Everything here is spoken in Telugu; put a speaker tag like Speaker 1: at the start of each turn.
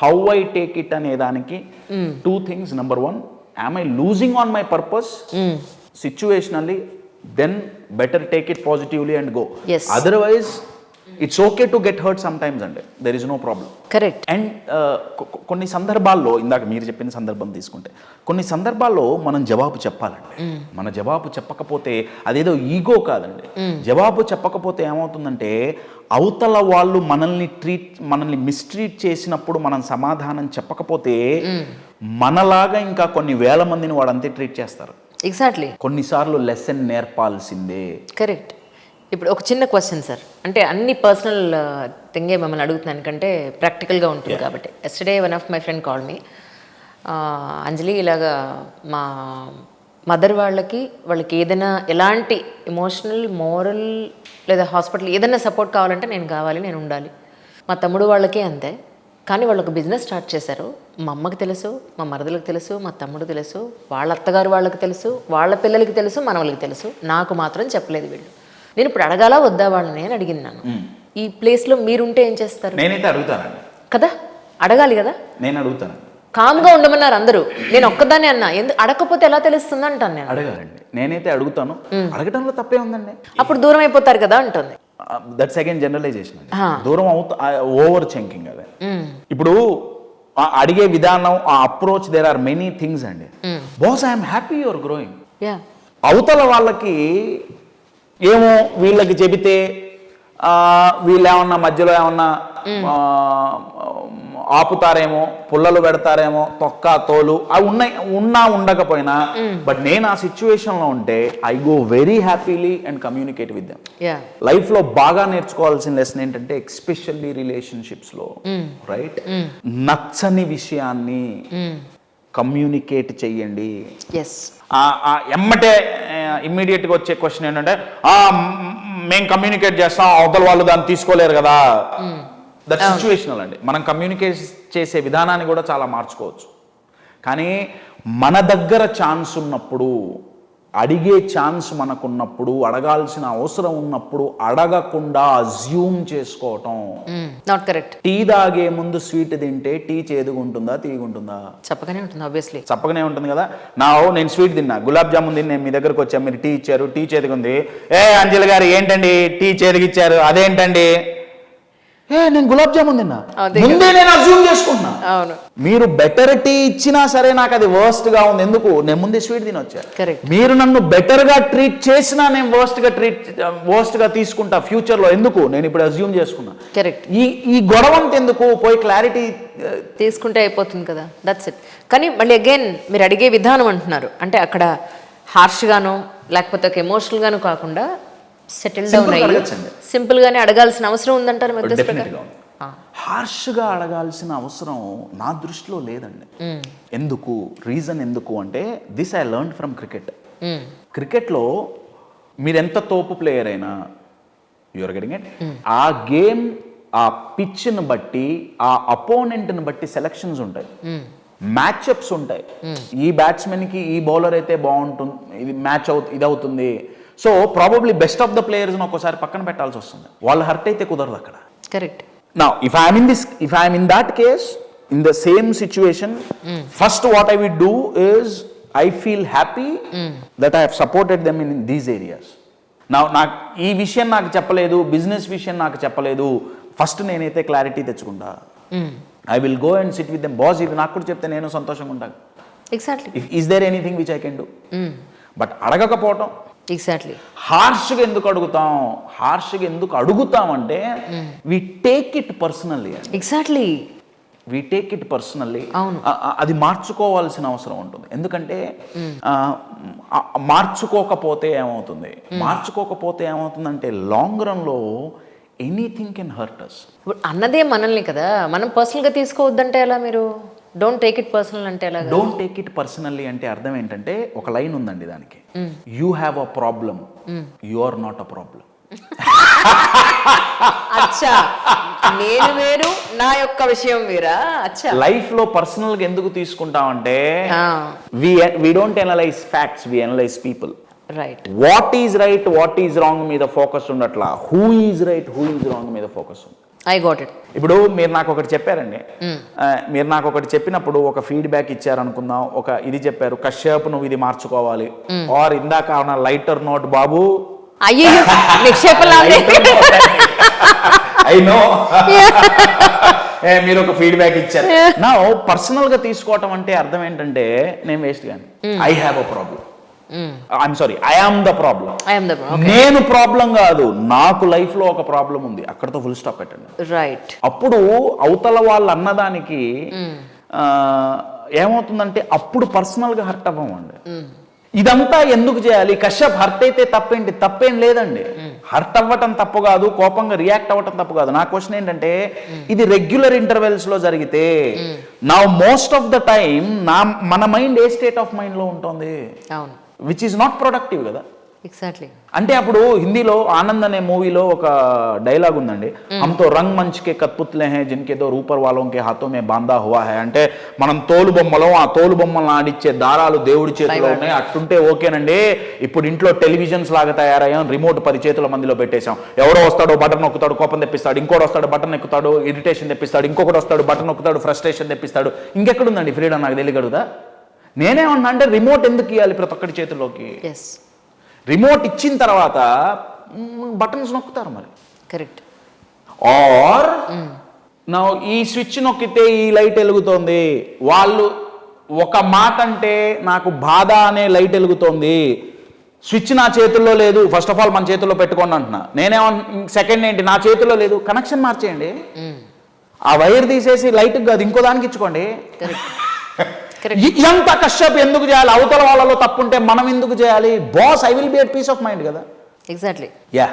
Speaker 1: హౌ ఐ టేక్ ఇట్ అనే దానికి 2 things. Number 1, am I losing on my purpose situationally? Then better take it positively and go.
Speaker 2: Yes.
Speaker 1: Otherwise it's okay to get hurt sometimes and there is no problem.
Speaker 2: Correct.
Speaker 1: And కొన్ని సందర్భాల్లో ఇందాక మీరు చెప్పిన సందర్భం తీసుకుంటే కొన్ని సందర్భాల్లో మనం జవాబు చెప్పాలండి. మన జవాబు చెప్పకపోతే అదేదో ఈగో కాదండి. జవాబు చెప్పకపోతే ఏమవుతుందంటే అవతల వాళ్ళు మనల్ని మిస్ట్రీట్ చేసినప్పుడు మనం సమాధానం చెప్పకపోతే మనలాగా ఇంకా కొన్ని వేల మందిని వాడంతే ట్రీట్ చేస్తారు.
Speaker 2: ఎగ్జాక్ట్లీ.
Speaker 1: కొన్నిసార్లు లెసన్ నేర్పాల్సిందే.
Speaker 2: కరెక్ట్. ఇప్పుడు ఒక చిన్న క్వశ్చన్ సార్, అంటే అన్ని పర్సనల్ థింగే మిమ్మల్ని అడుగుతున్నాను కంటే ప్రాక్టికల్గా ఉంటుంది కాబట్టి. Yesterday one of my friend call me, Anjali ఇలాగా మా మదర్ వాళ్ళకి ఏదైనా ఎలాంటి ఎమోషనల్, మోరల్ లేదా హాస్పిటల్ ఏదైనా సపోర్ట్ కావాలంటే నేను కావాలి, నేను ఉండాలి. మా తమ్ముడు వాళ్ళకి అంతే. కానీ వాళ్ళు ఒక బిజినెస్ స్టార్ట్ చేశారు. మా అమ్మకి తెలుసు, మా మరదలకు తెలుసు, మా తమ్ముడు తెలుసు, వాళ్ళ అత్తగారు వాళ్ళకి తెలుసు, వాళ్ళ పిల్లలకి తెలుసు, మన వాళ్ళకి తెలుసు. నాకు మాత్రం చెప్పలేదు వీళ్ళు. నేను ఇప్పుడు అడగాలా వద్దా వాళ్ళని అని అడిగినాను. ఈ ప్లేస్లో మీరుంటే ఏం చేస్తారు?
Speaker 1: నేనైతే అడుగుతానండి
Speaker 2: కదా, అడగాలి కదా.
Speaker 1: నేను అడుగుతాను.
Speaker 2: కామ్గా ఉండమన్నారు అందరూ, నేను ఒక్కదాన్ని అన్నా. ఎందుకు అడగకపోతే ఎలా తెలుస్తుంది అంటాను నేను.
Speaker 1: అడగాలండి, నేనైతే అడుగుతాను. అడగడంలో తప్పే ఉందండి.
Speaker 2: అప్పుడు దూరం అయిపోతారు కదా అంటుంది.
Speaker 1: That's again generalisation. దూరం ఓవర్ థింకింగ్ అదే. ఇప్పుడు అడిగే విధానం, ఆ approach, there are many things అండి. Boss I'm happy you're growing. అవతల వాళ్ళకి ఏమో వీళ్ళకి చెబితే వీళ్ళు ఏమన్నా మధ్యలో ఏమన్నా ఆపుతారేమో, పుల్లలు పెడతారేమో, తొక్క తోలు అవి ఉండకపోయినా, బట్ నేను ఆ సిచ్యువేషన్లో ఉంటే I go very happily and communicate with them. లైఫ్లో బాగా నేర్చుకోవాల్సిన లెసన్ ఏంటంటే, ఎక్స్పెషల్లీ రిలేషన్షిప్స్లో, రైట్, నచ్చని విషయాన్ని కమ్యూనికేట్ చెయ్యండి. ఎమ్మటే ఇమ్మీడియట్గా వచ్చే క్వశ్చన్ ఏంటంటే, మేము కమ్యూనికేట్ చేస్తాం, అవతల వాళ్ళు దాన్ని తీసుకోలేరు కదా. దట్ సిచ్యువేషనల్ అండి. మనం కమ్యూనికేట్ చేసే విధానాన్ని కూడా చాలా మార్చుకోవచ్చు. కానీ మన దగ్గర ఛాన్స్ ఉన్నప్పుడు, అడిగే ఛాన్స్ మనకున్నప్పుడు, అడగాల్సిన అవసరం ఉన్నప్పుడు అడగకుండా అజ్యూమ్ చేసుకోవటం
Speaker 2: నాట్ కరెక్ట్.
Speaker 1: టీ తాగే ముందు స్వీట్ తింటే టీ చేదుగుంటుందా, తీగుంటుందా?
Speaker 2: చెప్పగానే ఉంటుంది. ఆబ్వియస్లీ చెప్పగానే
Speaker 1: ఉంటుంది కదా. నేను స్వీట్ తిన్నా, గులాబ్ జామున్ తిని నేను మీ దగ్గరకు వచ్చా, మీరు టీ ఇచ్చారు, టీ చేదుగుంది. అంజలి గారు ఏంటండి టీ చేదుగిచ్చారు, అదేంటండి? నేను గులాబ్ జామున్ తిన్నా, ముందే నేను అజ్యూమ్ చేసుకుంటున్నా.
Speaker 2: అవును,
Speaker 1: మీరు బెటర్ టీ ఇచ్చినా సరే నాకు అది వర్స్ట్ గా ఉంది. ఎందుకు? నేను ముందే స్వీట్ తినొచ్చా. మీరు నన్ను బెటర్ గా ట్రీట్ చేసినా నేను వర్స్ట్ గా తీసుకుంటా ఫ్యూచర్ లో. ఎందుకు? నేను ఇప్పుడు అజ్యూమ్ చేసుకున్నా.
Speaker 2: కరెక్ట్.
Speaker 1: ఈ గొడవ ఎందుకు? పోయి క్లారిటీ
Speaker 2: తీసుకుంటే అయిపోతుంది కదా. That's it. కానీ మళ్ళీ అగైన్ మీరు అడిగే విధానం అంటున్నారు, అంటే అక్కడ హార్ష్ గాను లేకపోతే ఒక ఎమోషనల్ గాను కాకుండా సెటిల్ డౌన్ అయ్యి సింపుల్ గానే అడగాల్సిన అవసరం ఉందంటారు.
Speaker 1: హార్ష్గా అడగాల్సిన అవసరం నా దృష్టిలో లేదండి. ఎందుకు? రీజన్ ఎందుకు అంటే, this I learn from cricket. క్రికెట్లో మీరు ఎంత తోపు ప్లేయర్ అయినా, యూఆర్ గెటింగ్ ఇట్, ఆ గేమ్, ఆ పిచ్ని బట్టి, ఆ అపోనెంట్ని బట్టి సెలక్షన్స్ ఉంటాయి, మ్యాచ్అప్స్ ఉంటాయి. ఈ బ్యాట్స్మెన్ కి ఈ బౌలర్ అయితే బాగుంటుంది, ఇది మ్యాచ్ ఇది అవుతుంది. So probably best of the ప్లేయర్స్ని ఒక్కోసారి పక్కన పెట్టాల్సి వస్తుంది. వాళ్ళు హర్ట్ అయితే కుదరదు అక్కడ.
Speaker 2: Correct.
Speaker 1: Now, if I am in that case, in the same situation, first what I will do is I feel happy that I have supported them in these areas. Now, ఈ విషయం నాకు చెప్పలేదు, బిజినెస్ విషయం నాకు చెప్పలేదు, ఫస్ట్ నేనైతే క్లారిటీ తెచ్చుకుంటా. I will go and sit with them. Boss ఇది నాకు కూడా చెప్తే నేను సంతోషంగా ఉంటాను.
Speaker 2: Exactly.
Speaker 1: Is there anything which I can do? But అడగకపోవటం.
Speaker 2: ఎగ్జాక్ట్లీ.
Speaker 1: హార్ష్గా ఎందుకు అడుగుతాం అంటే we take it personally.
Speaker 2: Exactly,
Speaker 1: we take it personally. అది మార్చుకోవాల్సిన అవసరం ఉంటుంది. ఎందుకంటే మార్చుకోకపోతే ఏమవుతుందంటే లాంగ్ రన్లో ఎనీథింగ్ కెన్ హర్ట్ అస్.
Speaker 2: అన్నదే మనల్ని కదా, మనం పర్సనల్గా తీసుకోవద్దంటే ఎలా? మీరు డోంట్ టేక్ ఇట్ పర్సనల్ అంటే ఎలా?
Speaker 1: డోంట్ టేక్ ఇట్ పర్సనల్లీ అంటే అర్థం ఏంటంటే, ఒక లైన్ ఉందండి దానికి, you have a problem, you are not a problem.
Speaker 2: అచ్చా, నేను వేరు, నా యొక్క విషయం వేరా. అచ్చా,
Speaker 1: లైఫ్ లో పర్సనల్ గా ఎందుకు తీసుకుంటామంటే, we don't analyse facts, we analyse people.
Speaker 2: Right.
Speaker 1: What is right, what is wrong మీద ఫోకస్ ఉండట్లా, who is right, who is wrong మీద ఫోకస్ ఉంది.
Speaker 2: I got it.
Speaker 1: ఇప్పుడు మీరు నాకు ఒకటి చెప్పారండి, మీరు నాకు ఒకటి చెప్పినప్పుడు ఒక ఫీడ్బ్యాక్ ఇచ్చారు అనుకుందాం, ఒక ఇది చెప్పారు, కశ్యప్ నువ్వు ఇది మార్చుకోవాలి, ఆర్ ఇందాక లైటర్ నోట్ బాబు
Speaker 2: అయ్యో నిక్షేపలా
Speaker 1: ఐ నో మీరు ఒక ఫీడ్బ్యాక్ ఇచ్చారు. నా పర్సనల్ గా తీసుకోవటం అంటే అర్థం ఏంటంటే నేను వేస్ట్ గాని, I have a problem, I'm sorry, I am the problem. నేను ప్రాబ్లం కాదు, నాకు లైఫ్ లో ఒక ప్రాబ్లం ఉంది, అక్కడతో ఫుల్ స్టాప్ పెట్టండి.
Speaker 2: రైట్.
Speaker 1: అప్పుడు అవతల వాళ్ళు అన్నదానికి ఏమవుతుందంటే అప్పుడు పర్సనల్ గా హర్ట్ అవ్వమండి. ఇదంతా ఎందుకు చేయాలి? కశ్యప్ హర్ట్ అయితే తప్పేంటి? తప్పేం లేదండి. హర్ట్ అవ్వటం తప్పు కాదు, కోపంగా రియాక్ట్ అవ్వటం తప్పు కాదు. నా క్వశ్చన్ ఏంటంటే ఇది రెగ్యులర్ ఇంటర్వెల్స్ లో జరిగితే నా మోస్ట్ ఆఫ్ ద టైం మన mind A state of mind లో ఉంటుంది?
Speaker 2: అవును.
Speaker 1: విచ్ ఈస్ నాట్ ప్రొడక్టివ్ కదా.
Speaker 2: ఎగ్జాక్ట్లీ.
Speaker 1: అంటే అప్పుడు హిందీలో ఆనంద్ అనే మూవీలో ఒక డైలాగ్ ఉందండి, హమ్తో రంగ్ మంచ్ కే కత్పుత్లే హై జిన్కే దో రూపర్ వాలోం కే హాతో మే బాందా హువా హై. అంటే మనం తోలు బొమ్మలో ఆ తోలు బొమ్మలను ఆడిచ్చే దారాలు దేవుడి చేతిలో ఉన్నాయి, అట్టుంటే ఓకేనండి. ఇప్పుడు ఇంట్లో టెలివిజన్స్ లాగా తయారయ్యాం, రిమోట్ 10 చేతుల మందిలో పెట్టేశాం. ఎవడో వస్తాడో బటన్ నొక్కుతాడు, కోపం తెప్పిస్తాడు, ఇంకోటి వస్తాడు బటన్ ఎక్కుతాడు, ఇరిటేషన్ తెప్పిస్తాడు, ఇంకొకటి వస్తాడు బటన్ నొక్కుతాడు, ఫ్రస్ట్రేషన్ తెప్పిస్తాడు. ఇంకెక్కడుందండి ఫ్రీడమ్? నాకు తెలియగలుగుదా? నేనేమన్నా అంటే రిమోట్ ఎందుకు ఇవ్వాలి ప్రతి ఒక్కటి చేతుల్లోకి? రిమోట్ ఇచ్చిన తర్వాత బటన్స్ నొక్కుతారు మరి.
Speaker 2: కరెక్ట్.
Speaker 1: ఆర్ నా ఈ స్విచ్ నొక్కితే ఈ లైట్ వెలుగుతోంది, వాళ్ళు ఒక మాట అంటే నాకు బాధ అనే లైట్ వెలుగుతోంది, స్విచ్ నా చేతుల్లో లేదు, ఫస్ట్ ఆఫ్ ఆల్ మన చేతుల్లో పెట్టుకోండి అంటున్నా. సెకండ్ ఏంటి, నా చేతుల్లో లేదు, కనెక్షన్ మార్చేయండి, ఆ వైర్ తీసేసి లైట్ కాదు ఇంకో దానికి ఇచ్చుకోండి. ఇదంతా కశ్యప్ ఎందుకు చేయాలి? అవతల వాళ్ళలో తప్పుంటే మనం ఎందుకు చేయాలి? Boss, I will be at peace of mind కదా.
Speaker 2: ఎగ్జాక్ట్లీ.
Speaker 1: యా.